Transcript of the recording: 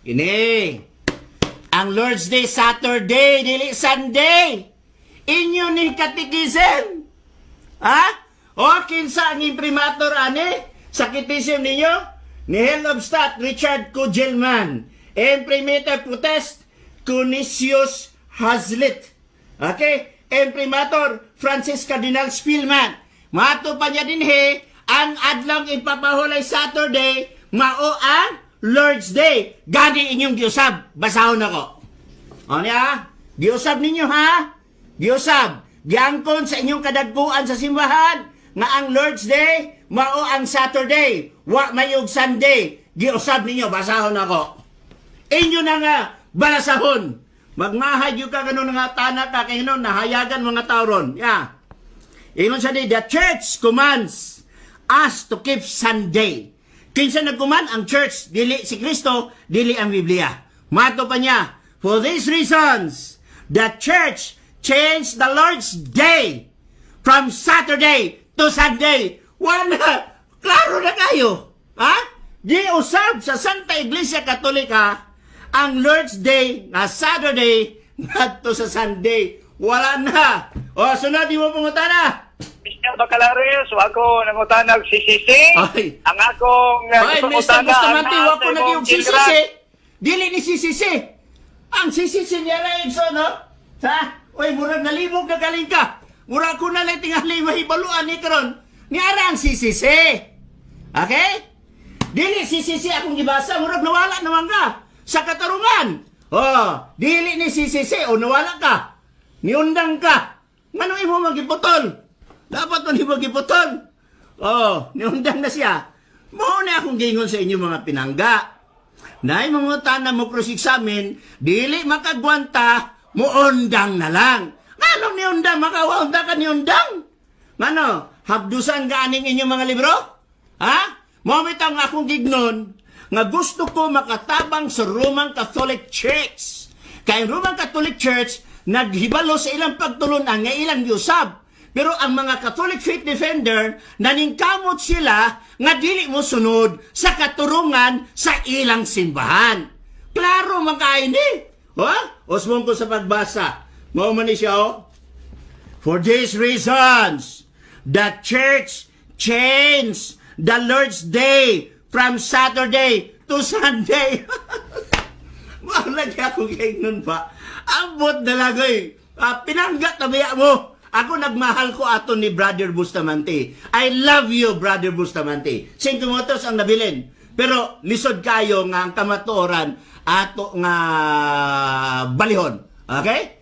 Ini. Ang Lord's Day, Saturday, dili Sunday. Inyo ni katikisim. Ha? O, kinsa ang imprimator, ani? Sa kitism ninyo? Ni Helmstadt, Richard Kugelman. Imprimator protest, Cunisius Hazlitt. Okay? Imprimator, Francis Cardinal Spielman. Mato pa niya din ang adlang ipapahulay Saturday, mao ang Lord's Day. Gani inyong giusab. Basahon ako. O niya? Giusab ninyo ha? Giusab. Giangkon sa inyong kadagpuan sa simbahan nga ang Lord's Day, mao ang Saturday. Wa mayog Sunday. Giusab ninyo. Basahon ako. Inyo na nga balasahon. Magmahay yung ka ganun nga tanak ka kay nun, nahayagan mga tauron. Yeah. Ingon siya the church commands us to keep Sunday. Kinsa nagkuman ang church, dili si Kristo, dili ang Biblia. Mato pa niya, for these reasons, the church changed the Lord's Day from Saturday to Sunday. Wala, klaro na kayo. Ha? Di usab sa Santa Iglesia Katolika ang Lord's Day na Saturday ngadto sa Sunday. Wala na. O, sunod, di mo pangutana. Mr. Bacalario, so ako nangutanag si Sisi. Ay. Ang akong Ay, Mr. Bustamante, ang wako na yung sisisi. Dili ni sisisi. Ang sisisi niya na yun, so, no? Ha? Uy, murag nalibog na galing ka. Murag ko na lang tingali mahibaluan ni karon. Niyara ang sisisi. Okay? Dili sisisi akong gibasa, murag nawala naman ka sa katarungan. Oh, dili ni sisisi o nawala ka. Niundang ka. Ngano imo magiputol? Dapat man imo magiputol. Oh, niundang na siya. Mao na akong gingon sa inyo mga pinangga. Nay mga tanan mo cross-examine, dili makagwanta, muundang na lang. Ngano niundang makawaunda ka niundang? Ngano, habdusan ka aning inyong mga libro? Ha? Mao bitang akong gignon nga gusto ko makatabang sa Roman Catholic Church. Kay Roman Catholic Church naghibalo sa ilang pagtulunan nga ilang giusab. Pero ang mga Catholic faith defender naningkamot sila nga dili mo sunod sa katurungan sa ilang simbahan. Klaro man kaini. Osmon ko sa pagbasa. Mao man ni siya For these reasons, the church changed the Lord's Day from Saturday to Sunday. Malagi ako kayo nun pa. Ambot na lagay. Pinanggat na biya mo. Ako nagmahal ko ato ni Brother Bustamante. I love you, Brother Bustamante. 5 motos ang nabilin. Pero lisod kayo nga ang kamatuoran ato nga balihon. Okay?